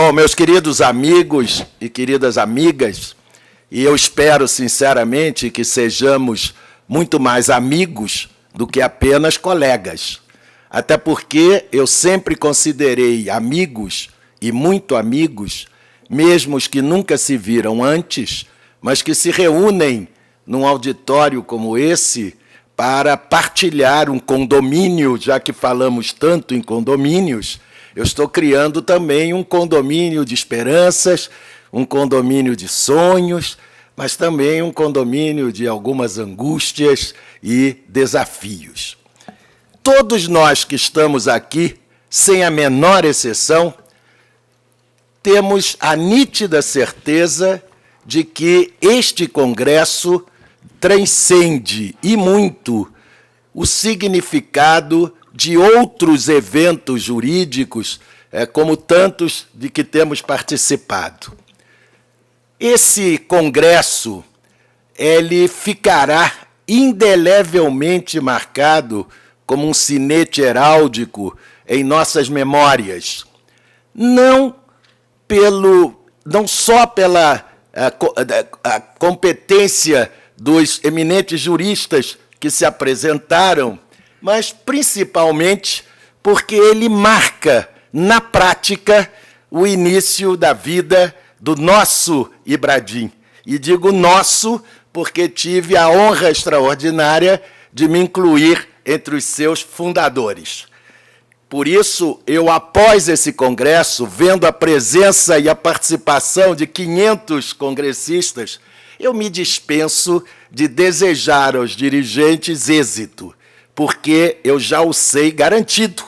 Bom, meus queridos amigos e queridas amigas, e eu espero sinceramente que sejamos muito mais amigos do que apenas colegas. Até porque eu sempre considerei amigos, e muito amigos, mesmo os que nunca se viram antes, mas que se reúnem num auditório como esse para partilhar um condomínio, já que falamos tanto em condomínios. Eu estou criando também um condomínio de esperanças, um condomínio de sonhos, mas também um condomínio de algumas angústias e desafios. Todos nós que estamos aqui, sem a menor exceção, temos a nítida certeza de que este congresso transcende e muito o significado de outros eventos jurídicos, como tantos de que temos participado. Esse congresso, ele ficará indelevelmente marcado como um sinete heráldico em nossas memórias, não só pela a competência dos eminentes juristas que se apresentaram, mas principalmente porque ele marca, na prática, o início da vida do nosso Ibradim. E digo nosso porque tive a honra extraordinária de me incluir entre os seus fundadores. Por isso, eu, após esse congresso, vendo a presença e a participação de 500 congressistas, eu me dispenso de desejar aos dirigentes êxito, porque eu já o sei garantido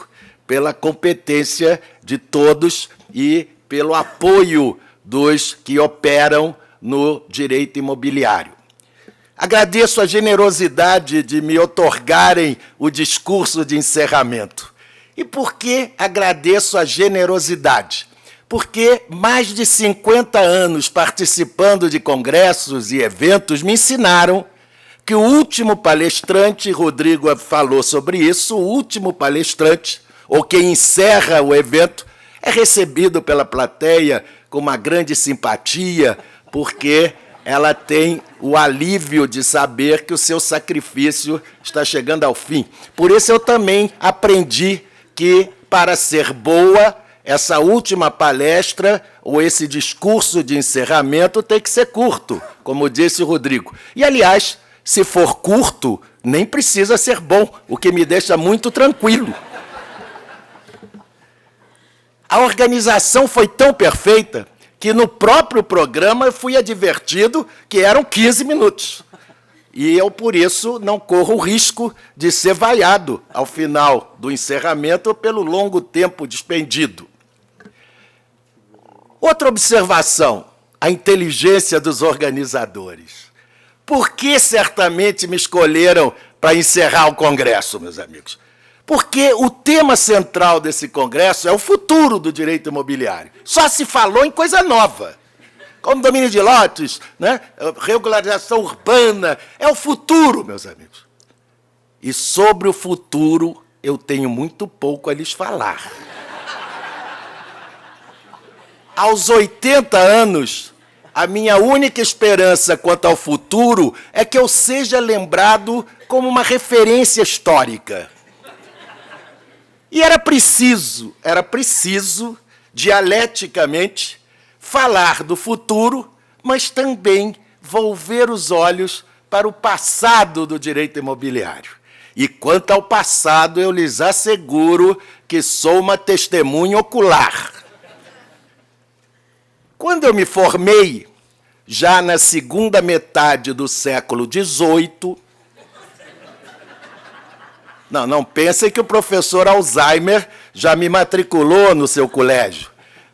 pela competência de todos e pelo apoio dos que operam no direito imobiliário. Agradeço a generosidade de me outorgarem o discurso de encerramento. E por que agradeço a generosidade? Porque mais de 50 anos participando de congressos e eventos me ensinaram que o último palestrante, Rodrigo falou sobre isso, o último palestrante, ou quem encerra o evento, é recebido pela plateia com uma grande simpatia, porque ela tem o alívio de saber que o seu sacrifício está chegando ao fim. Por isso eu também aprendi que, para ser boa, essa última palestra ou esse discurso de encerramento tem que ser curto, como disse o Rodrigo. E, aliás, se for curto, nem precisa ser bom, o que me deixa muito tranquilo. A organização foi tão perfeita que, no próprio programa, eu fui advertido que eram 15 minutos. E eu, por isso, não corro o risco de ser vaiado ao final do encerramento pelo longo tempo despendido. Outra observação, a inteligência dos organizadores. Por que certamente me escolheram para encerrar o congresso, meus amigos? Porque o tema central desse congresso é o futuro do direito imobiliário. Só se falou em coisa nova. Condomínio de lotes, né? Regularização urbana, é o futuro, meus amigos. E sobre o futuro eu tenho muito pouco a lhes falar. Aos 80 anos, a minha única esperança quanto ao futuro é que eu seja lembrado como uma referência histórica. E era preciso, dialeticamente, falar do futuro, mas também volver os olhos para o passado do direito imobiliário. E quanto ao passado, eu lhes asseguro que sou uma testemunha ocular. Quando eu me formei, já na segunda metade do século XVIII, não pensem que o professor Alzheimer já me matriculou no seu colégio.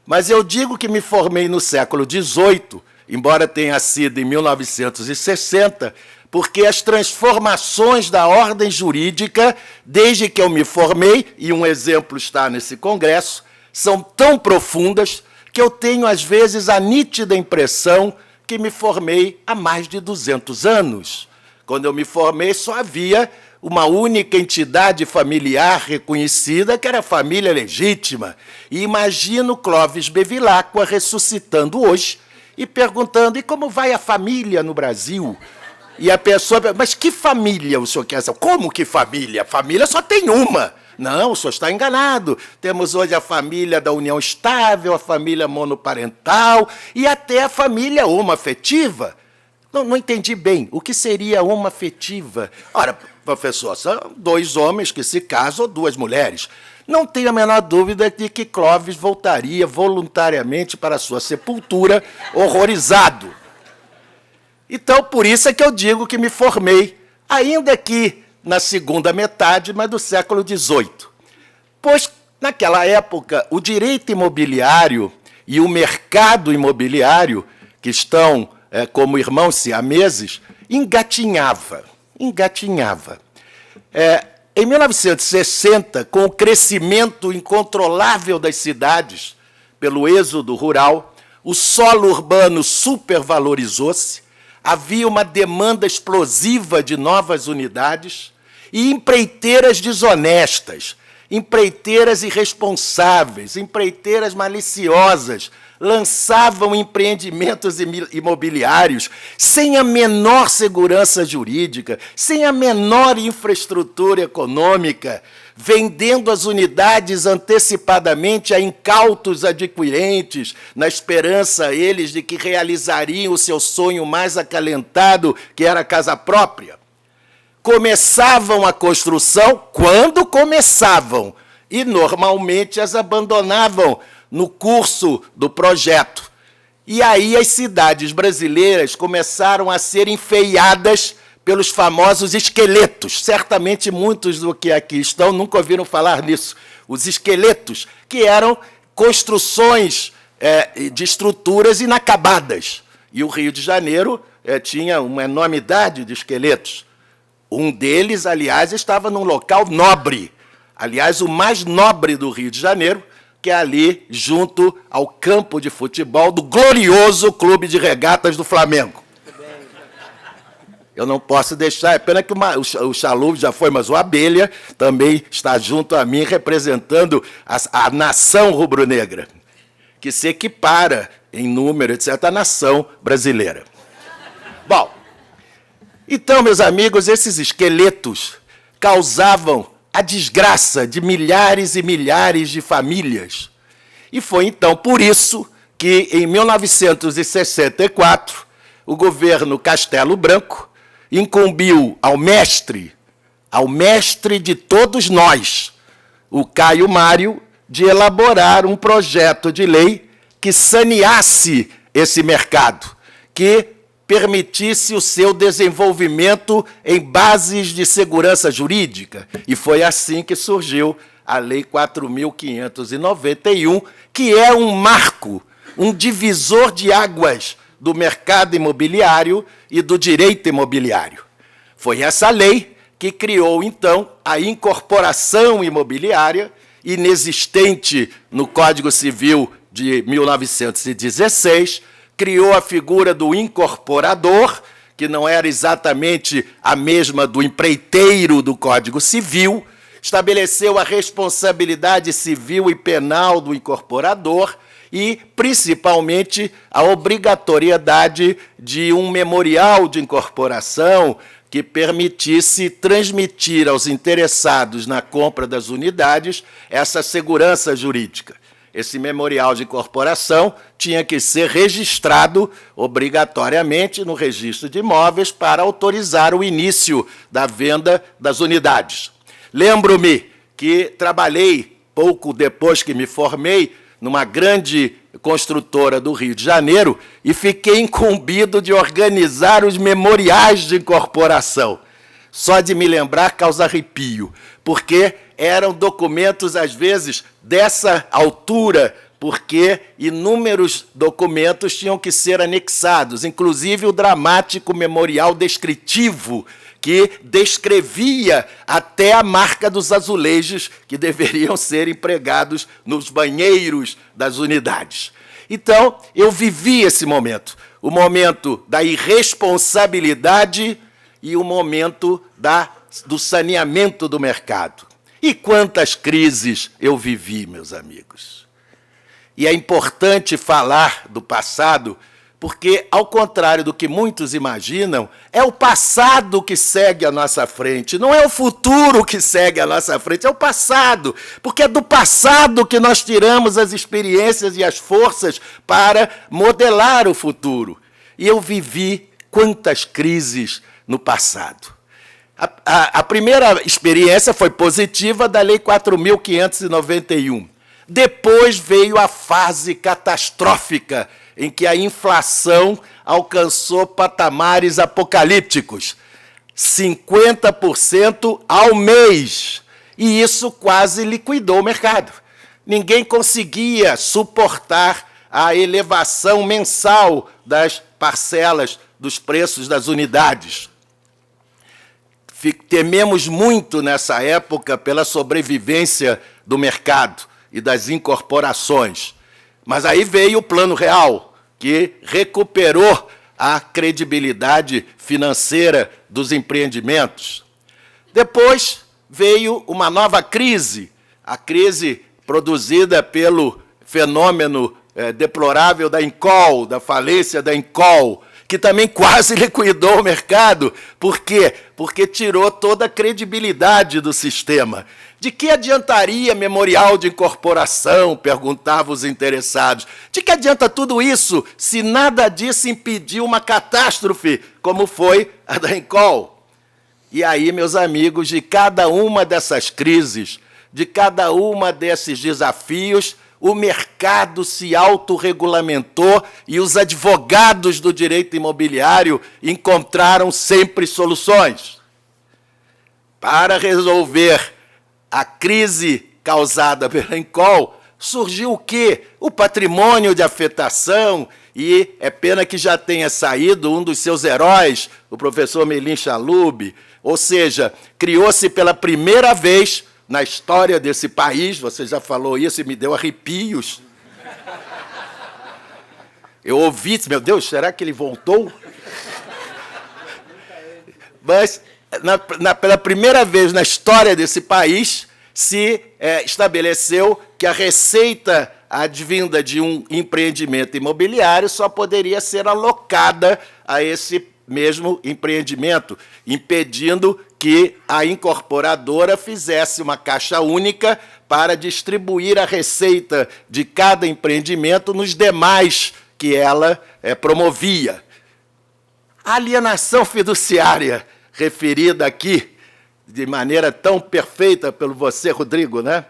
Mas eu digo que me formei no século XVIII, embora tenha sido em 1960, porque as transformações da ordem jurídica, desde que eu me formei, e um exemplo está nesse congresso, são tão profundas que eu tenho, às vezes, a nítida impressão que me formei há mais de 200 anos. Quando eu me formei, só havia uma única entidade familiar reconhecida, que era a família legítima. E imagino Clóvis Bevilacqua ressuscitando hoje e perguntando: e como vai a família no Brasil? E a pessoa pergunta: mas que família o senhor quer saber? Como que família? Família só tem uma. Não, o senhor está enganado. Temos hoje a família da união estável, a família monoparental e até a família homoafetiva. Não entendi bem. O que seria homoafetiva? Ora, professor, são dois homens que se casam ou duas mulheres. Não tenho a menor dúvida de que Clóvis voltaria voluntariamente para a sua sepultura, horrorizado. Então, por isso é que eu digo que me formei, ainda que na segunda metade, mas do século XVIII. Pois, naquela época, o direito imobiliário e o mercado imobiliário, que estão como irmãos siameses, engatinhava. Em 1960, com o crescimento incontrolável das cidades, pelo êxodo rural, o solo urbano supervalorizou-se, havia uma demanda explosiva de novas unidades e empreiteiras desonestas, empreiteiras irresponsáveis, empreiteiras maliciosas, lançavam empreendimentos imobiliários sem a menor segurança jurídica, sem a menor infraestrutura econômica, vendendo as unidades antecipadamente a incautos adquirentes, na esperança eles de que realizariam o seu sonho mais acalentado, que era a casa própria. Começavam a construção quando começavam e, normalmente, as abandonavam no curso do projeto. E aí as cidades brasileiras começaram a ser enfeiadas pelos famosos esqueletos. Certamente muitos do que aqui estão nunca ouviram falar nisso. Os esqueletos, que eram construções de estruturas inacabadas. E o Rio de Janeiro tinha uma enormidade de esqueletos. Um deles, aliás, estava num local nobre. Aliás, o mais nobre do Rio de Janeiro, que é ali, junto ao campo de futebol do glorioso Clube de Regatas do Flamengo. Eu não posso deixar, é pena que o Chalub já foi, mas o Abelha também está junto a mim, representando a nação rubro-negra, que se equipara em número, etc., à nação brasileira. Bom, então, meus amigos, esses esqueletos causavam a desgraça de milhares e milhares de famílias. E foi, então, por isso que, em 1964, o governo Castelo Branco incumbiu ao mestre de todos nós, o Caio Mário, de elaborar um projeto de lei que saneasse esse mercado, que permitisse o seu desenvolvimento em bases de segurança jurídica. E foi assim que surgiu a Lei 4.591, que é um marco, um divisor de águas do mercado imobiliário e do direito imobiliário. Foi essa lei que criou, então, a incorporação imobiliária, inexistente no Código Civil de 1916, criou a figura do incorporador, que não era exatamente a mesma do empreiteiro do Código Civil, estabeleceu a responsabilidade civil e penal do incorporador e, principalmente, a obrigatoriedade de um memorial de incorporação que permitisse transmitir aos interessados na compra das unidades essa segurança jurídica. Esse memorial de incorporação tinha que ser registrado obrigatoriamente no registro de imóveis para autorizar o início da venda das unidades. Lembro-me que trabalhei, pouco depois que me formei, numa grande construtora do Rio de Janeiro e fiquei incumbido de organizar os memoriais de incorporação. Só de me lembrar causa arrepio, porque eram documentos, às vezes, dessa altura, porque inúmeros documentos tinham que ser anexados, inclusive o dramático memorial descritivo, que descrevia até a marca dos azulejos que deveriam ser empregados nos banheiros das unidades. Então, eu vivi esse momento, o momento da irresponsabilidade e o momento da do saneamento do mercado. E quantas crises eu vivi, meus amigos. E é importante falar do passado, porque, ao contrário do que muitos imaginam, é o passado que segue à nossa frente, não é o futuro que segue à nossa frente, é o passado, porque é do passado que nós tiramos as experiências e as forças para modelar o futuro. E eu vivi quantas crises no passado. A primeira experiência foi positiva da Lei 4.591. Depois veio a fase catastrófica, em que a inflação alcançou patamares apocalípticos, 50% ao mês. E isso quase liquidou o mercado. Ninguém conseguia suportar a elevação mensal das parcelas dos preços das unidades. Tememos muito nessa época pela sobrevivência do mercado e das incorporações. Mas aí veio o Plano Real, que recuperou a credibilidade financeira dos empreendimentos. Depois veio uma nova crise, a crise produzida pelo fenômeno deplorável da Incol, da falência da Incol, que também quase liquidou o mercado. Por quê? Porque tirou toda a credibilidade do sistema. De que adiantaria memorial de incorporação? Perguntavam os interessados. De que adianta tudo isso se nada disso impediu uma catástrofe, como foi a da Incol? E aí, meus amigos, de cada uma dessas crises, de cada uma desses desafios, o mercado se autorregulamentou e os advogados do direito imobiliário encontraram sempre soluções. Para resolver a crise causada pela Incol, surgiu o quê? O patrimônio de afetação, e é pena que já tenha saído um dos seus heróis, o professor Melim Chalub, ou seja, criou-se pela primeira vez na história desse país, você já falou isso e me deu arrepios. Eu ouvi, meu Deus, será que ele voltou? Mas, pela primeira vez na história desse país, se estabeleceu que a receita advinda de um empreendimento imobiliário só poderia ser alocada a esse mesmo empreendimento, impedindo que a incorporadora fizesse uma caixa única para distribuir a receita de cada empreendimento nos demais que ela promovia. A alienação fiduciária, referida aqui de maneira tão perfeita pelo você, Rodrigo, né?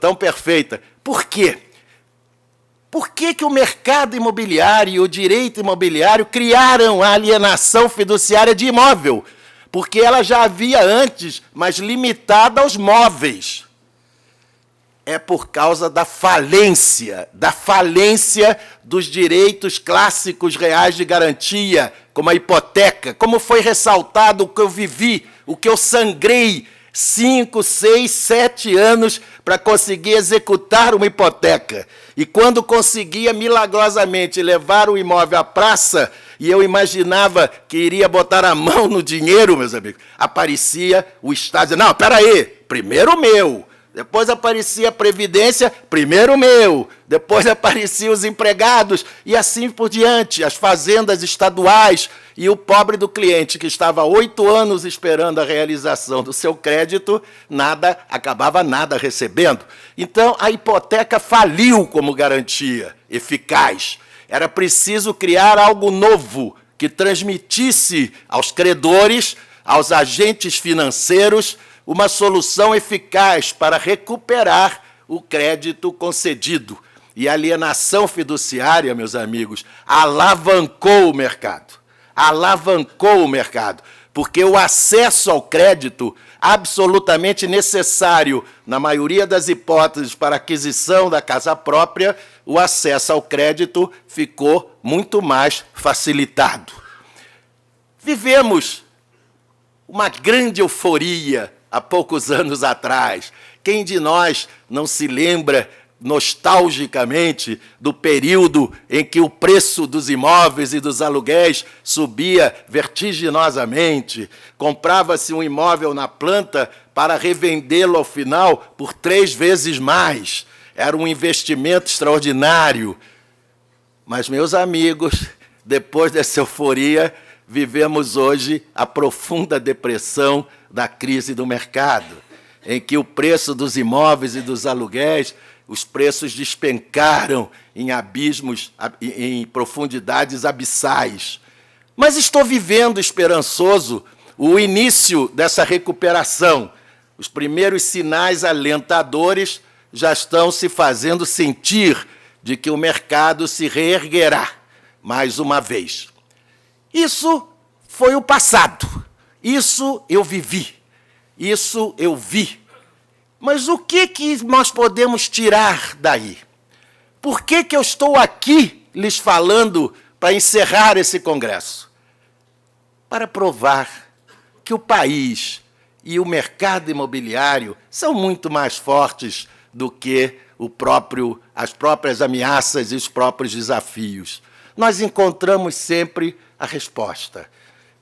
Tão perfeita. Por quê? Por que o mercado imobiliário e o direito imobiliário criaram a alienação fiduciária de imóvel? Porque ela já havia antes, mas limitada aos móveis. É por causa da falência dos direitos clássicos reais de garantia, como a hipoteca, como foi ressaltado o que eu vivi, o que eu sangrei 5, 6, 7 anos para conseguir executar uma hipoteca. E quando conseguia milagrosamente levar o imóvel à praça, e eu imaginava que iria botar a mão no dinheiro, meus amigos, aparecia o Estado dizendo, não, espera aí, primeiro o meu. Depois aparecia a Previdência, primeiro o meu. Depois apareciam os empregados e assim por diante, as fazendas estaduais. E o pobre do cliente, que estava 8 anos esperando a realização do seu crédito, acabava nada recebendo. Então, a hipoteca faliu como garantia eficaz. Era preciso criar algo novo, que transmitisse aos credores, aos agentes financeiros, uma solução eficaz para recuperar o crédito concedido. E a alienação fiduciária, meus amigos, alavancou o mercado. Alavancou o mercado, porque o acesso ao crédito, absolutamente necessário, na maioria das hipóteses, para aquisição da casa própria, o acesso ao crédito ficou muito mais facilitado. Vivemos uma grande euforia há poucos anos atrás. Quem de nós não se lembra nostalgicamente do período em que o preço dos imóveis e dos aluguéis subia vertiginosamente. Comprava-se um imóvel na planta para revendê-lo ao final por 3 vezes mais. Era um investimento extraordinário. Mas, meus amigos, depois dessa euforia, vivemos hoje a profunda depressão da crise do mercado, em que o preço dos imóveis e dos aluguéis, os preços despencaram em abismos, em profundidades abissais. Mas estou vivendo esperançoso o início dessa recuperação. Os primeiros sinais alentadores já estão se fazendo sentir de que o mercado se reerguerá mais uma vez. Isso foi o passado. Isso eu vivi. Isso eu vi. Mas o que nós podemos tirar daí? Por que eu estou aqui lhes falando para encerrar esse congresso? Para provar que o país e o mercado imobiliário são muito mais fortes do que as próprias ameaças e os próprios desafios. Nós encontramos sempre a resposta.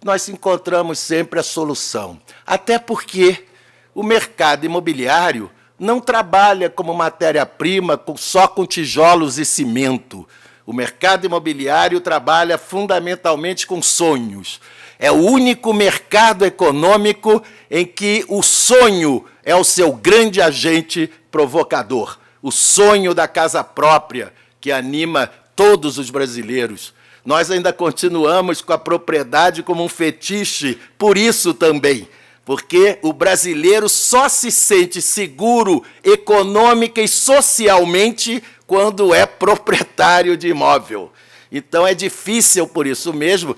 Nós encontramos sempre a solução. Até porque o mercado imobiliário não trabalha como matéria-prima só com tijolos e cimento. O mercado imobiliário trabalha fundamentalmente com sonhos. É o único mercado econômico em que o sonho é o seu grande agente provocador. O sonho da casa própria, que anima todos os brasileiros. Nós ainda continuamos com a propriedade como um fetiche, por isso também, porque o brasileiro só se sente seguro econômica e socialmente quando é proprietário de imóvel. Então, é difícil, por isso mesmo,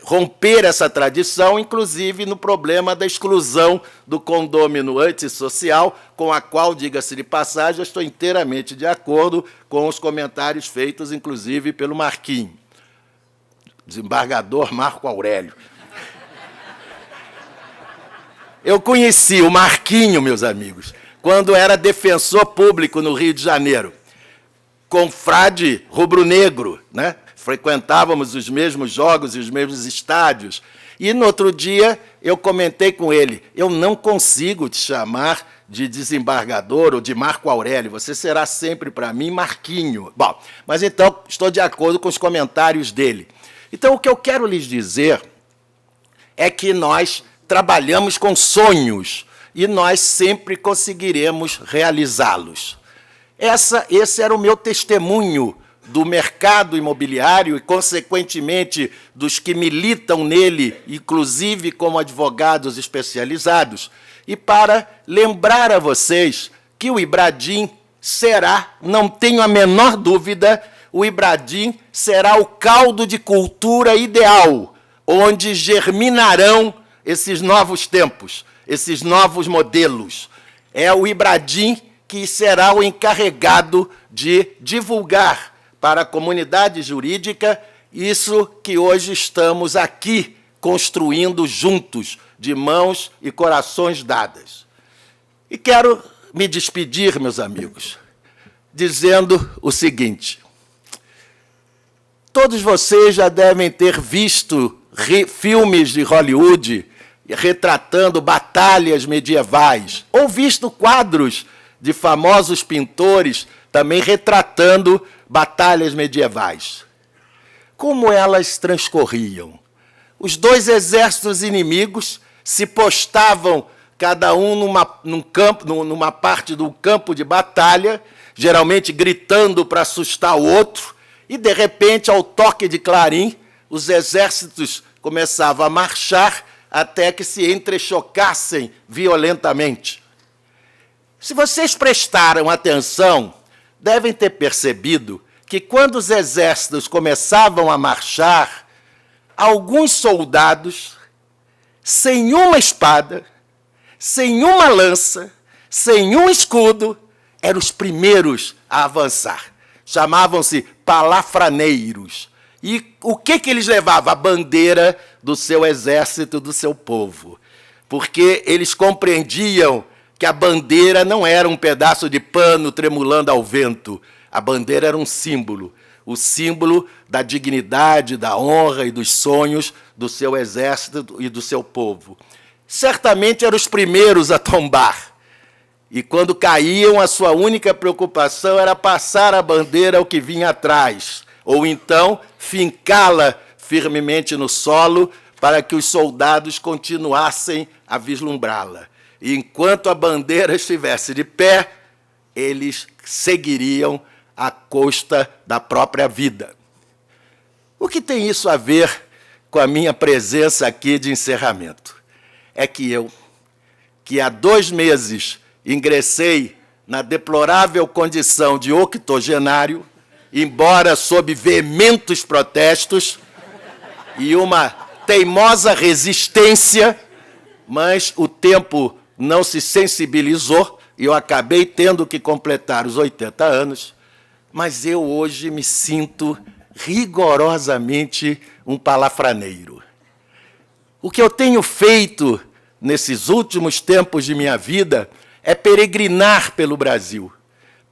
romper essa tradição, inclusive no problema da exclusão do condômino antissocial, com a qual, diga-se de passagem, eu estou inteiramente de acordo com os comentários feitos, inclusive, pelo Marquinho, desembargador Marco Aurélio. Eu conheci o Marquinho, meus amigos, quando era defensor público no Rio de Janeiro, confrade rubro-negro, né? Frequentávamos os mesmos jogos e os mesmos estádios. E, no outro dia, eu comentei com ele, eu não consigo te chamar de desembargador ou de Marco Aurélio, você será sempre, para mim, Marquinho. Bom, mas então, estou de acordo com os comentários dele. Então, o que eu quero lhes dizer é que nós trabalhamos com sonhos e nós sempre conseguiremos realizá-los. Esse era o meu testemunho do mercado imobiliário e, consequentemente, dos que militam nele, inclusive como advogados especializados, e para lembrar a vocês que o Ibradim será, não tenho a menor dúvida, o Ibradim será o caldo de cultura ideal, onde germinarão esses novos tempos, esses novos modelos. É o Ibradim que será o encarregado de divulgar para a comunidade jurídica isso que hoje estamos aqui construindo juntos, de mãos e corações dadas. E quero me despedir, meus amigos, dizendo o seguinte: todos vocês já devem ter visto filmes de Hollywood retratando batalhas medievais, ou visto quadros de famosos pintores também retratando batalhas medievais. Como elas transcorriam? Os dois exércitos inimigos se postavam, cada um numa parte do campo de batalha, geralmente gritando para assustar o outro, e, de repente, ao toque de clarim, os exércitos começavam a marchar até que se entrechocassem violentamente. Se vocês prestaram atenção, devem ter percebido que, quando os exércitos começavam a marchar, alguns soldados, sem uma espada, sem uma lança, sem um escudo, eram os primeiros a avançar. Chamavam-se palafraneiros. E o que eles levavam? A bandeira do seu exército, do seu povo. Porque eles compreendiam que a bandeira não era um pedaço de pano tremulando ao vento. A bandeira era um símbolo, o símbolo da dignidade, da honra e dos sonhos do seu exército e do seu povo. Certamente eram os primeiros a tombar. E quando caíam, a sua única preocupação era passar a bandeira ao que vinha atrás, ou então fincá-la firmemente no solo para que os soldados continuassem a vislumbrá-la. E enquanto a bandeira estivesse de pé, eles seguiriam à custa da própria vida. O que tem isso a ver com a minha presença aqui de encerramento? É que eu, que há 2 meses ingressei na deplorável condição de octogenário, embora sob veementos protestos e uma teimosa resistência, mas o tempo não se sensibilizou e eu acabei tendo que completar os 80 anos, mas eu hoje me sinto rigorosamente um palafraneiro. O que eu tenho feito nesses últimos tempos de minha vida é peregrinar pelo Brasil,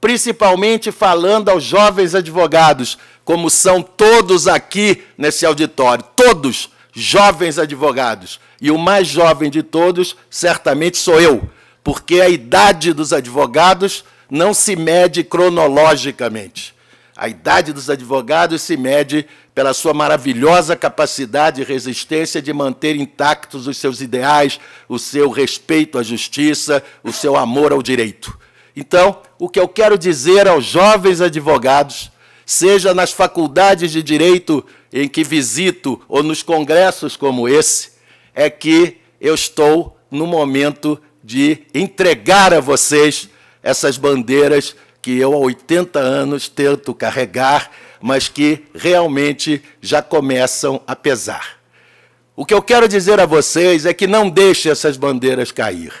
principalmente falando aos jovens advogados, como são todos aqui nesse auditório, todos jovens advogados. E o mais jovem de todos, certamente, sou eu, porque a idade dos advogados não se mede cronologicamente. A idade dos advogados se mede pela sua maravilhosa capacidade e resistência de manter intactos os seus ideais, o seu respeito à justiça, o seu amor ao direito. Então, o que eu quero dizer aos jovens advogados, seja nas faculdades de direito em que visito ou nos congressos como esse, é que eu estou no momento de entregar a vocês essas bandeiras que eu há 80 anos tento carregar, mas que realmente já começam a pesar. O que eu quero dizer a vocês é que não deixem essas bandeiras cair.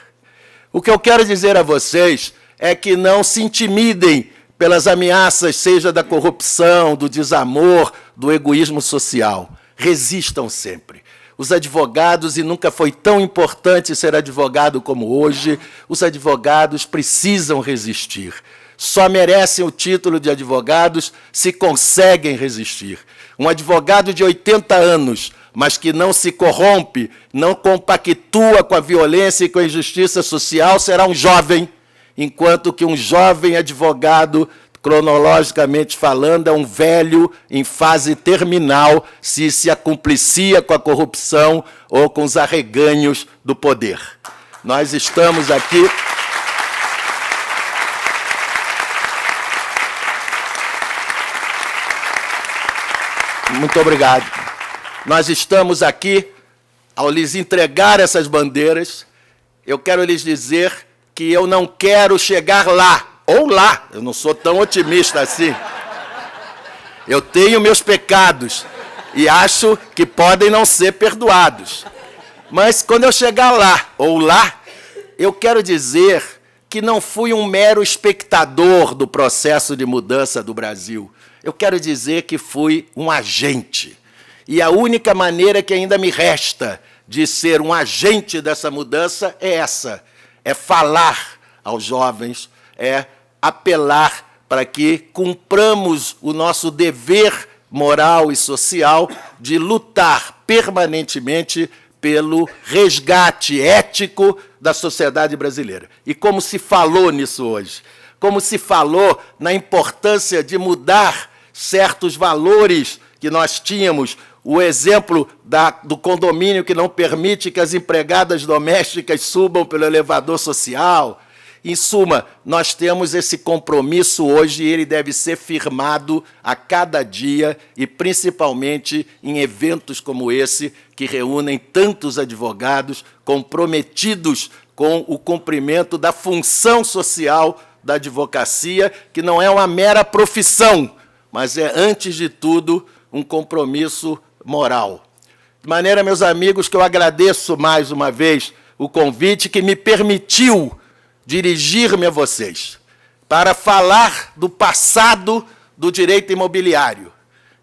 O que eu quero dizer a vocês é que não se intimidem pelas ameaças, seja da corrupção, do desamor, do egoísmo social. Resistam sempre. Os advogados, e nunca foi tão importante ser advogado como hoje, os advogados precisam resistir. Só merecem o título de advogados se conseguem resistir. Um advogado de 80 anos, mas que não se corrompe, não compactua com a violência e com a injustiça social, será um jovem, enquanto que um jovem advogado, cronologicamente falando, é um velho em fase terminal, se acumplicia com a corrupção ou com os arreganhos do poder. Nós estamos aqui... Muito obrigado. Nós estamos aqui, ao lhes entregar essas bandeiras, eu quero lhes dizer que eu não quero chegar lá, ou lá, eu não sou tão otimista assim. Eu tenho meus pecados e acho que podem não ser perdoados. Mas quando eu chegar lá, ou lá, eu quero dizer que não fui um mero espectador do processo de mudança do Brasil. Eu quero dizer que fui um agente. E a única maneira que ainda me resta de ser um agente dessa mudança é essa, é falar aos jovens, é apelar para que cumpramos o nosso dever moral e social de lutar permanentemente pelo resgate ético da sociedade brasileira. E como se falou nisso hoje, como se falou na importância de mudar certos valores que nós tínhamos, o exemplo do condomínio que não permite que as empregadas domésticas subam pelo elevador social. Em suma, nós temos esse compromisso hoje e ele deve ser firmado a cada dia e principalmente em eventos como esse, que reúnem tantos advogados comprometidos com o cumprimento da função social da advocacia, que não é uma mera profissão, mas é, antes de tudo, um compromisso moral. De maneira, meus amigos, que eu agradeço mais uma vez o convite que me permitiu dirigir-me a vocês para falar do passado do direito imobiliário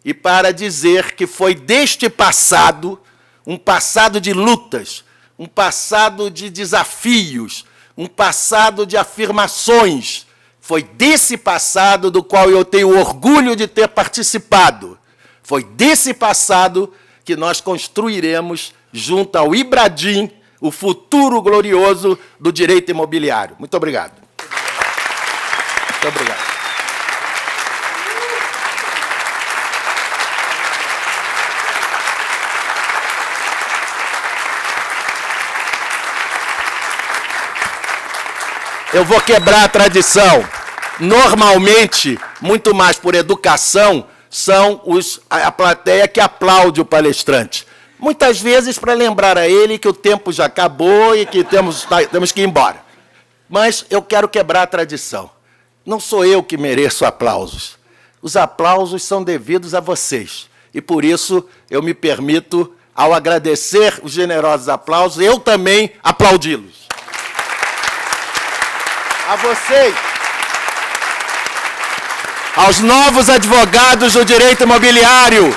e para dizer que foi deste passado, um passado de lutas, um passado de desafios, um passado de afirmações. Foi desse passado do qual eu tenho orgulho de ter participado. Foi desse passado que nós construiremos, junto ao Ibradim, o futuro glorioso do direito imobiliário. Muito obrigado. Muito obrigado. Eu vou quebrar a tradição. Normalmente, muito mais por educação, são a plateia que aplaude o palestrante. Muitas vezes para lembrar a ele que o tempo já acabou e que temos que ir embora. Mas eu quero quebrar a tradição. Não sou eu que mereço aplausos. Os aplausos são devidos a vocês. E por isso eu me permito, ao agradecer os generosos aplausos, eu também aplaudi-los. A vocês, aos novos advogados do direito imobiliário,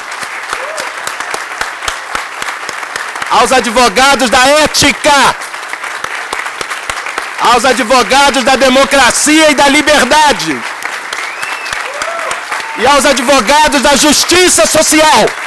aos advogados da ética, aos advogados da democracia e da liberdade, e aos advogados da justiça social.